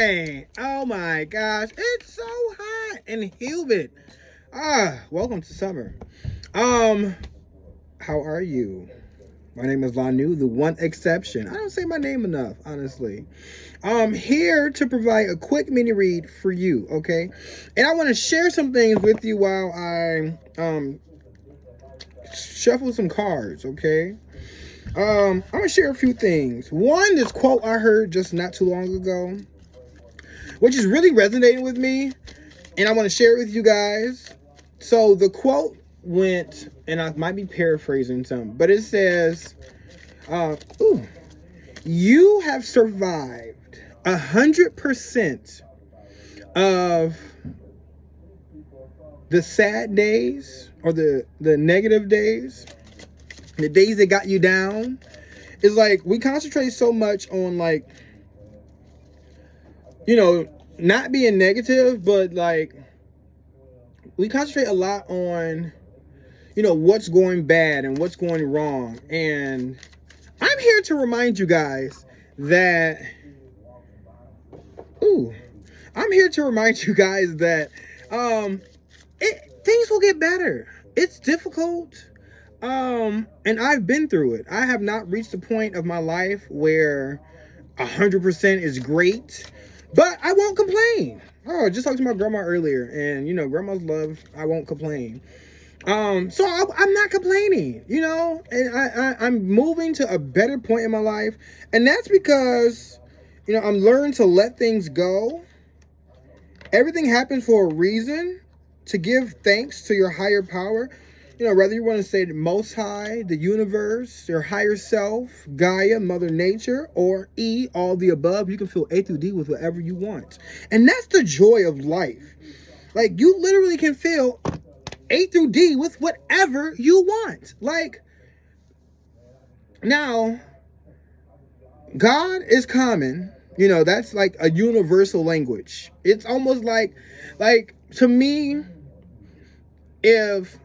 Dang. Oh my gosh. It's so hot and humid. Welcome to summer. How are you? My name is Lonue, the one exception. I don't say my name enough, honestly. I'm here to provide a quick mini read for you, okay? And I want to share some things with you while I shuffle some cards, okay? I'm gonna share a few things. One, this quote I heard just not too long ago, which is really resonating with me, and I want to share it with you guys. So the quote went, and I might be paraphrasing some, but it says, you have survived 100% of the sad days or the negative days, the days that got you down. It's like we concentrate so much on, like, not being negative, but like we concentrate a lot on, what's going bad and what's going wrong. And I'm here to remind you guys that, things will get better. It's difficult. And I've been through it. I have not reached the point of my life where 100% is great, but I won't complain. I just talked to my grandma earlier, and grandma's love, I won't complain. So I'm not complaining, and I'm moving to a better point in my life, and that's because, I'm learning to let things go. Everything happens for a reason, to give thanks to your higher power. Whether you want to say the Most High, the universe, your higher self, Gaia, Mother Nature, or E, all the above. You can fill A through D with whatever you want. And that's the joy of life. Like, you literally can fill A through D with whatever you want. Like, now, God is common. That's like a universal language. It's almost like to me, if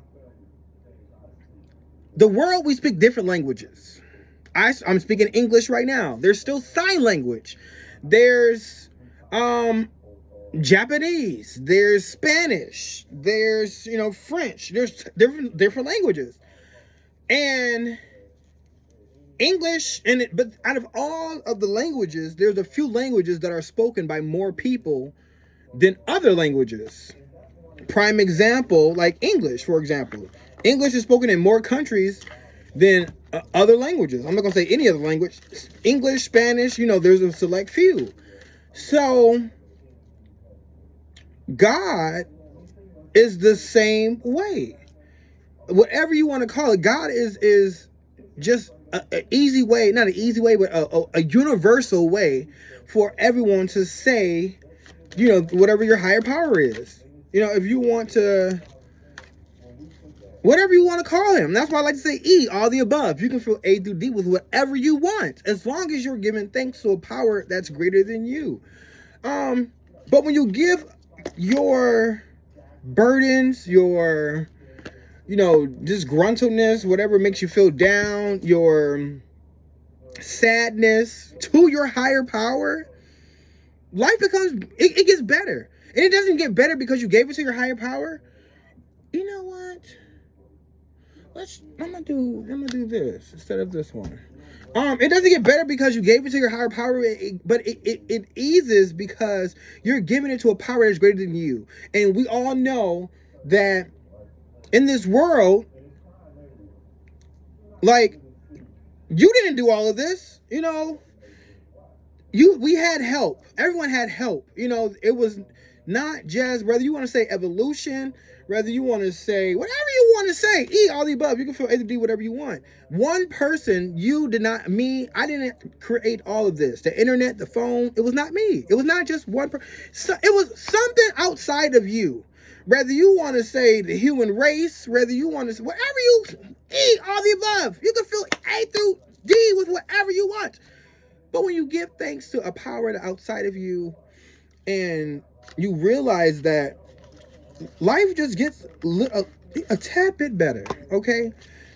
the world, we speak different languages. I'm speaking English right now. There's still sign language. There's Japanese. There's Spanish. There's French. There's different languages. And English, but out of all of the languages, there's a few languages that are spoken by more people than other languages. Prime example, like English, for example. English is spoken in more countries than other languages. I'm not going to say any other language. English, Spanish, there's a select few. So, God is the same way. Whatever you want to call it, God is just an easy way, not an easy way, but a universal way for everyone to say, whatever your higher power is. If you want to, whatever you want to call him. That's why I like to say E, all the above. You can fill A through D with whatever you want, as long as you're giving thanks to a power that's greater than you. But when you give your burdens, your, disgruntledness, whatever makes you feel down, your sadness to your higher power, life becomes, it gets better. And it doesn't get better because you gave it to your higher power. You know what? I'm gonna do this instead of this one. It doesn't get better because you gave it to your higher power, but it eases because you're giving it to a power that's greater than you. And we all know that in this world, like, you didn't do all of this, we had help. Everyone had help. It was not just, whether you want to say evolution, whether you want to say whatever you want to say, E, all the above. You can feel A to D, whatever you want. One person, I didn't create all of this. The internet, the phone, it was not me. It was not just one person. So it was something outside of you. Whether you want to say the human race, whether you want to say whatever you, E, all the above. You can feel A through D with whatever you want. But when you give thanks to a power outside of you, and you realize that life just gets a tad bit better, okay?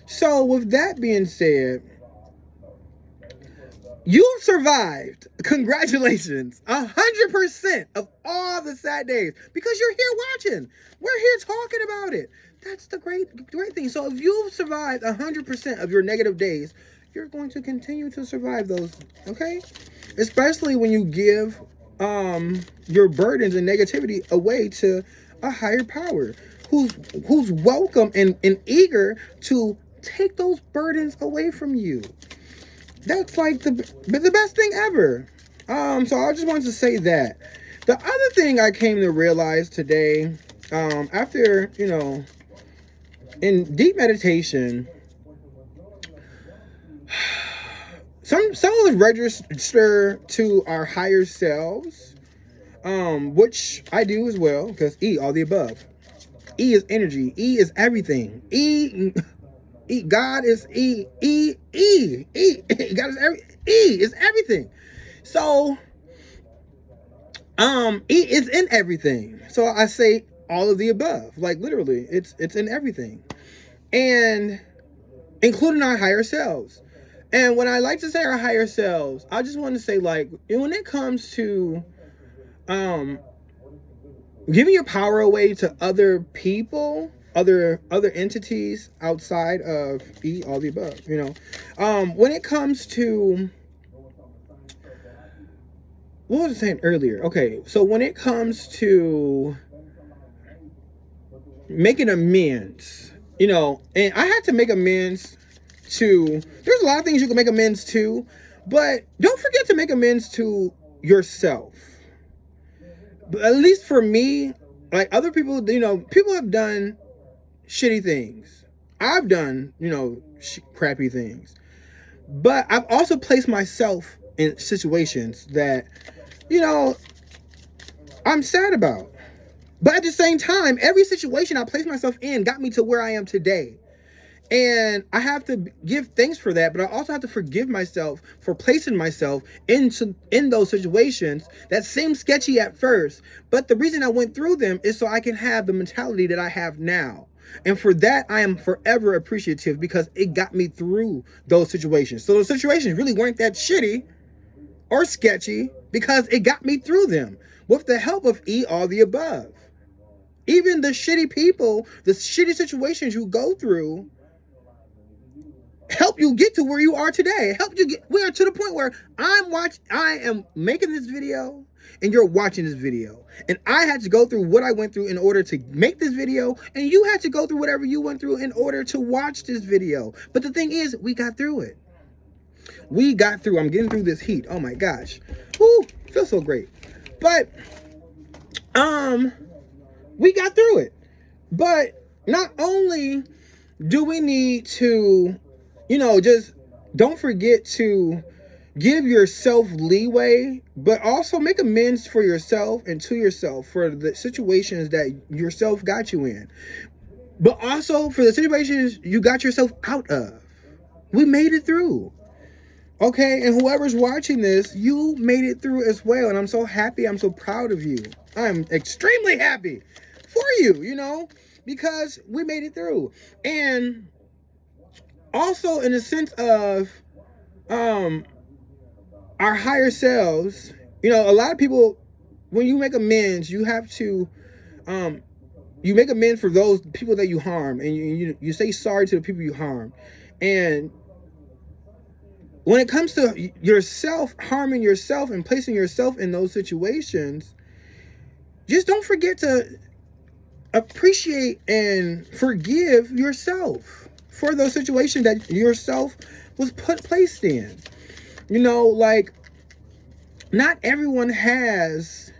So with that being said, You survived. Congratulations. 100% of all the sad days because you're here watching. We're here talking about it. That's the great thing. So if you've survived 100% of your negative days, you're going to continue to survive those. Okay? Especially when you give your burdens and negativity away to a higher power who's welcome and eager to take those burdens away from you. That's like the best thing ever. So I just wanted to say that. The other thing I came to realize today, after, in deep meditation, some of us register to our higher selves, which I do as well, because E, all the above. E is energy. E is everything. God is E. God is everything. So, E is in everything. So I say all of the above. Like literally, it's in everything, and including our higher selves. And when I like to say our higher selves, I just want to say, like, when it comes to giving your power away to other people, other entities outside of E, all the above, when it comes to, what was I saying earlier? Okay, so when it comes to making amends, and I had to make amends to, there's a lot of things you can make amends to, but don't forget to make amends to yourself. But at least for me, like other people, people have done shitty things. I've done, crappy things. But I've also placed myself in situations that, I'm sad about. But at the same time, every situation I placed myself in got me to where I am today. And I have to give thanks for that, but I also have to forgive myself for placing myself in those situations that seem sketchy at first. But the reason I went through them is so I can have the mentality that I have now. And for that, I am forever appreciative because it got me through those situations. So those situations really weren't that shitty or sketchy because it got me through them with the help of E, all the above. Even the shitty people, the shitty situations you go through, help you get to where you are today. Help you get, we are to the point where I am making this video and you're watching this video. And I had to go through what I went through in order to make this video, and you had to go through whatever you went through in order to watch this video. But the thing is, we got through it. We got through. I'm getting through this heat. Oh my gosh. Woo, feels so great. But we got through it. But not only do we need to, just don't forget to give yourself leeway, but also make amends for yourself and to yourself for the situations that yourself got you in. But also for the situations you got yourself out of. We made it through. Okay, and whoever's watching this, you made it through as well. And I'm so happy. I'm so proud of you. I'm extremely happy for you, because we made it through. And also in the sense of our higher selves, a lot of people, when you make amends, you have to you make amends for those people that you harm, and you say sorry to the people you harm. And when it comes to yourself, harming yourself and placing yourself in those situations, just don't forget to appreciate and forgive yourself for those situations that yourself was placed in. Like, not everyone has,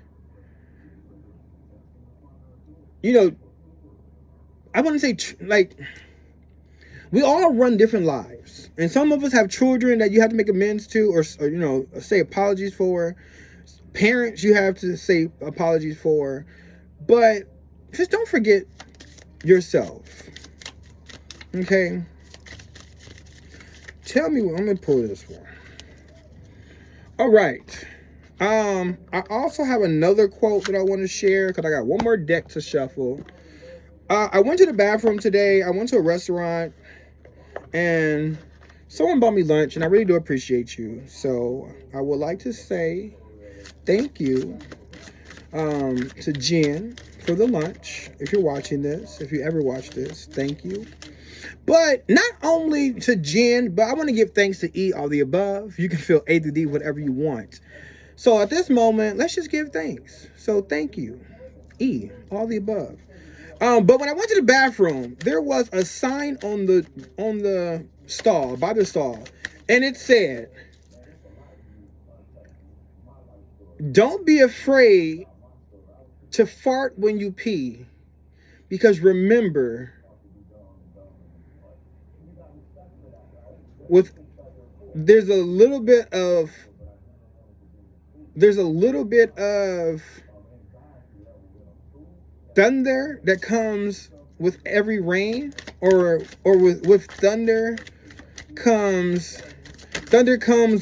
I wouldn't say, we all run different lives. And some of us have children that you have to make amends to or say apologies for. Parents you have to say apologies for. But just don't forget yourself. Okay? Tell me what, I'm going to pull this one. All right. I also have another quote that I want to share because I got one more deck to shuffle. I went to the bathroom today. I went to a restaurant, and Someone bought me lunch, and I really do appreciate you. So I would like to say thank you to Jen for the lunch. If you're watching this, if you ever watch this, thank you. But not only to Jen, but I want to give thanks to E, all the above. You can feel A to D, whatever you want. So at this moment, let's just give thanks. So thank you, E, all the above. But when I went to the bathroom, there was a sign on the stall, by the stall, and it said, "Don't be afraid to fart when you pee, because remember, there's a little bit of thunder that comes with every rain, or with thunder comes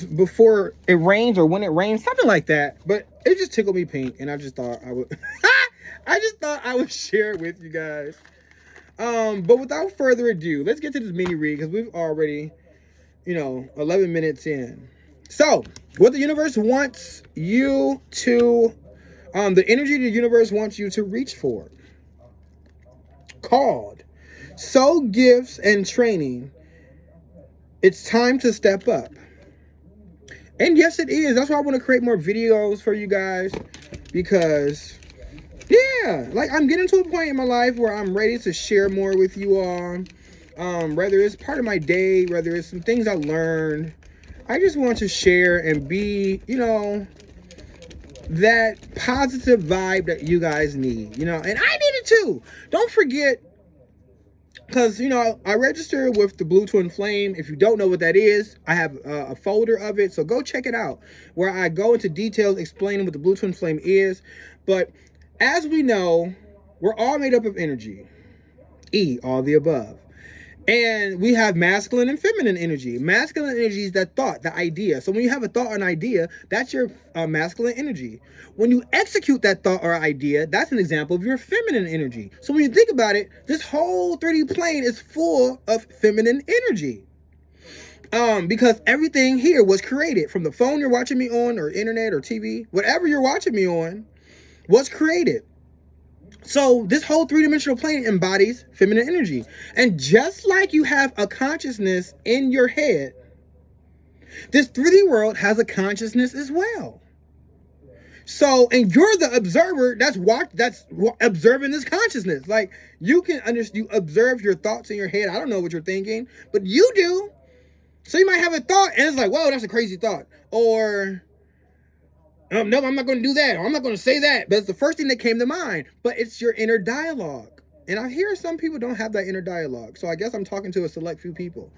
before it rains, or when it rains, something like that." But it just tickled me pink, and I just thought I would I would share it with you guys. But without further ado, let's get to this mini read, because we've already 11 minutes in. So what the universe wants you to the energy the universe wants you to reach for, called soul gifts and training. It's time to step up. And yes, it is. That's why I want to create more videos for you guys, because yeah, like, I'm getting to a point in my life where I'm ready to share more with you all. Whether it's part of my day, whether it's some things I learned, I just want to share and be, that positive vibe that you guys need, and I need it too. Don't forget, because, I registered with the Blue Twin Flame. If you don't know what that is, I have a folder of it, so go check it out, where I go into details explaining what the Blue Twin Flame is. But as we know, we're all made up of energy. E, all the above. And we have masculine and feminine energy. Masculine energy is that thought, the idea. So when you have a thought or an idea, that's your masculine energy. When you execute that thought or idea, that's an example of your feminine energy. So when you think about it, this whole 3D plane is full of feminine energy. Because everything here was created from the phone you're watching me on, or internet or TV, whatever you're watching me on, was created. So this whole three-dimensional plane embodies feminine energy. And just like you have a consciousness in your head, this 3D world has a consciousness as well. So, and you're the observer that's observing this consciousness. Like, you observe your thoughts in your head. I don't know what you're thinking, but you do. So you might have a thought, and it's like, whoa, that's a crazy thought. Or, no, I'm not going to do that. Or I'm not going to say that. But it's the first thing that came to mind. But it's your inner dialogue. And I hear some people don't have that inner dialogue. So I guess I'm talking to a select few people.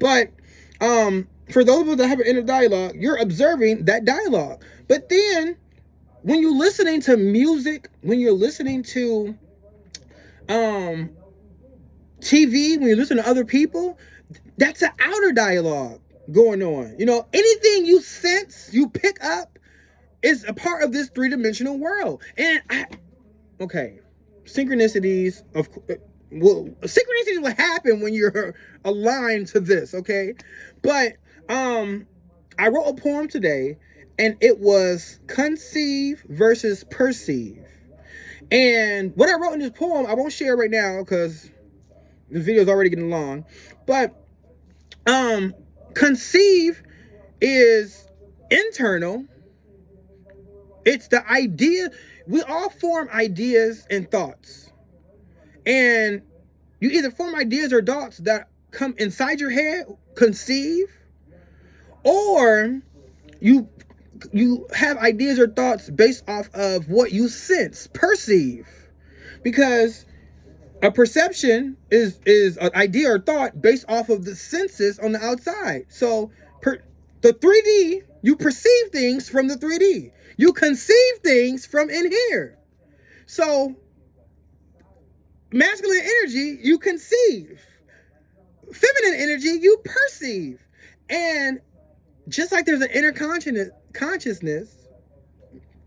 But for those of us that have an inner dialogue, you're observing that dialogue. But then, when you're listening to music, when you're listening to TV, when you listen to other people, that's an outer dialogue going on. Anything you sense, you pick up, is a part of this three-dimensional world. And synchronicities will happen when you're aligned to this, okay? But I wrote a poem today, and it was conceive versus perceive. And what I wrote in this poem, I won't share right now because this video is already getting long. But conceive is internal. It's the idea. We all form ideas and thoughts. And you either form ideas or thoughts that come inside your head, conceive, or you have ideas or thoughts based off of what you sense, perceive. Because a perception is an idea or thought based off of the senses on the outside. So the 3D, you perceive things from the 3D. You conceive things from in here. So masculine energy, you conceive. Feminine energy, you perceive. And just like there's an inner consciousness,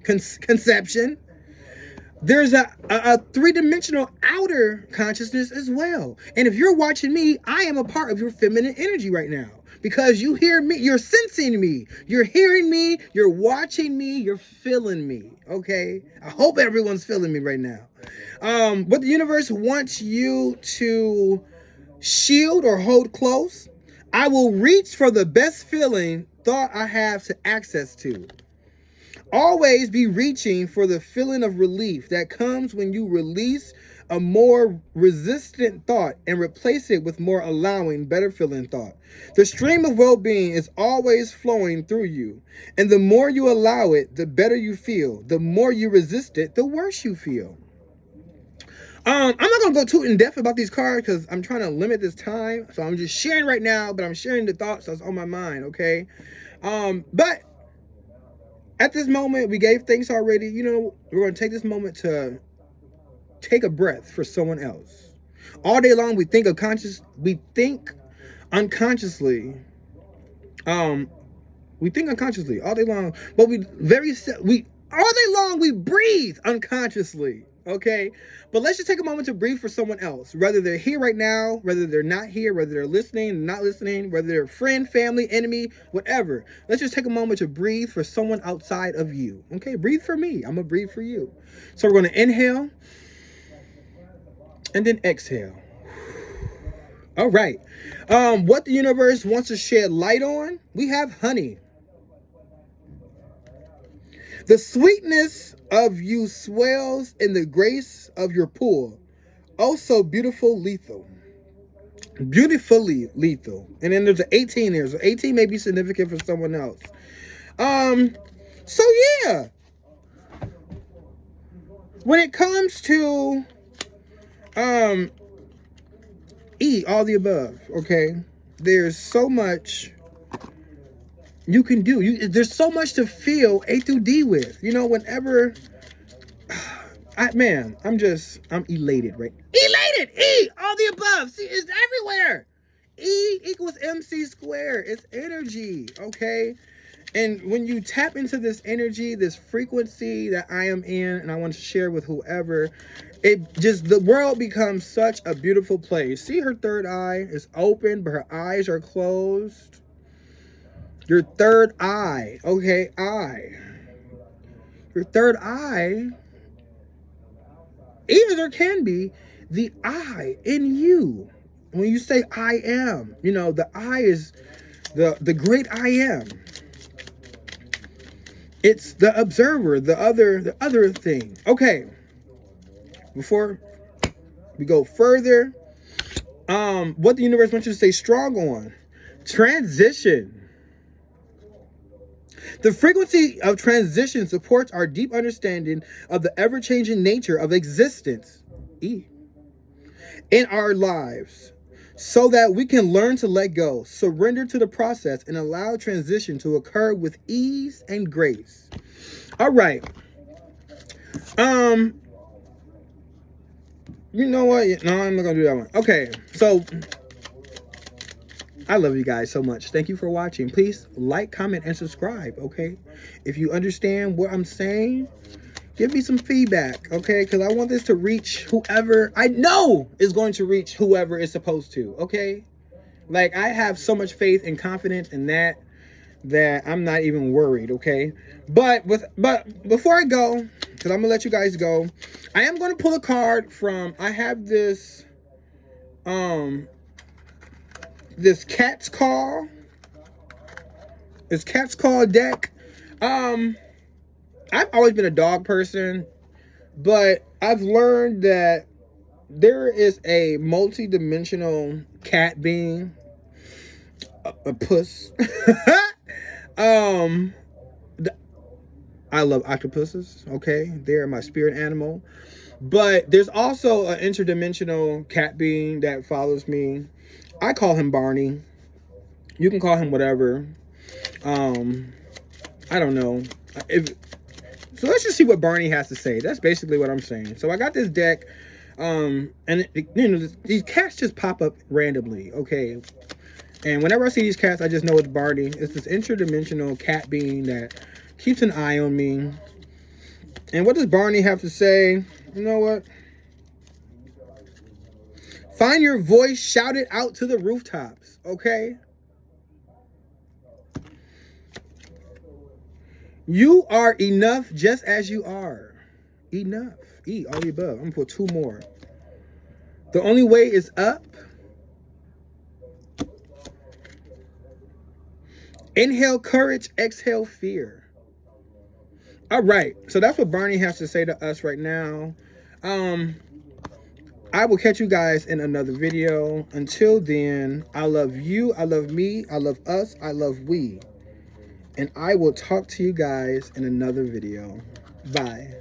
conception, there's a three-dimensional outer consciousness as well. And if you're watching me, I am a part of your feminine energy right now. because you hear me, you're sensing me, you're hearing me, you're watching me, you're feeling me, okay? I hope everyone's feeling me right now. What the universe wants you to shield or hold close, I will reach for the best feeling thought I have to access to. Always be reaching for the feeling of relief that comes when you release a more resistant thought and replace it with more allowing, better feeling thought. The stream of well-being is always flowing through you, and the more you allow it, the better you feel. The more you resist it, the worse you feel. I'm not gonna go too in depth about these cards because I'm trying to limit this time, so I'm just sharing right now, but I'm sharing the thoughts that's on my mind, okay? But at this moment, we gave thanks already. You know, we're going to take this moment to take a breath for someone else. All day long, we think unconsciously. We think unconsciously all day long, but all day long we breathe unconsciously. Okay, but let's just take a moment to breathe for someone else, whether they're here right now, whether they're not here, whether they're listening, not listening, whether they're friend, family, enemy, whatever. Let's just take a moment to breathe for someone outside of you. Okay, breathe for me. I'm gonna breathe for you. So we're gonna inhale and then exhale. All right. What the universe wants to shed light on, we have honey. The sweetness of you swells in the grace of your pool. Also beautifully lethal. And then there's an 18 there. So 18 may be significant for someone else. So yeah. When it comes to all the above, okay? There's so much you can do. There's so much to feel A through D with. You know, whenever I'm elated, right? Elated! E! All the above. See, it's everywhere. E equals MC squared. It's energy, okay? And when you tap into this energy, this frequency that I am in, and I want to share with whoever, the world becomes such a beautiful place. See, her third eye is open, but her eyes are closed. Your third eye, okay, your third eye is or can be the I in you. When you say I am, you know, the I is the great I am. It's the observer, the other thing. Okay. Before we go further, what the universe wants you to stay strong on. Transition. The frequency of transition supports our deep understanding of the ever-changing nature of existence in our lives, so that we can learn to let go, surrender to the process, and allow transition to occur with ease and grace. All right. You know what? No, I'm not gonna do that one. Okay, so I love you guys so much. Thank you for watching. Please like, comment, and subscribe, okay? If you understand what I'm saying, give me some feedback, okay? Because I want this to reach whoever I know is going to reach whoever it's supposed to, okay? Like, I have so much faith and confidence in that I'm not even worried, okay? But before I go, because I'm going to let you guys go, I am going to pull a card from, I have this Cat's Call. It's Cat's Call deck. I've always been a dog person, but I've learned that there is a multi-dimensional cat being, a puss. I love octopuses, okay? They're my spirit animal. But there's also an interdimensional cat being that follows me. I call him Barney. You can call him whatever. I don't know. So let's just see what Barney has to say. That's basically what I'm saying. So I got this deck, and these cats just pop up randomly, okay? And whenever I see these cats, I just know it's Barney. It's this interdimensional cat being that keeps an eye on me. And what does Barney have to say? You know what? Find your voice, shout it out to the rooftops, okay? You are enough just as you are. Enough. E, all the above. I'm going to put 2 more. The only way is up. Inhale courage, exhale fear. All right. So that's what Barney has to say to us right now. I will catch you guys in another video. Until then, I love you. I love me. I love us. I love we. And I will talk to you guys in another video. Bye.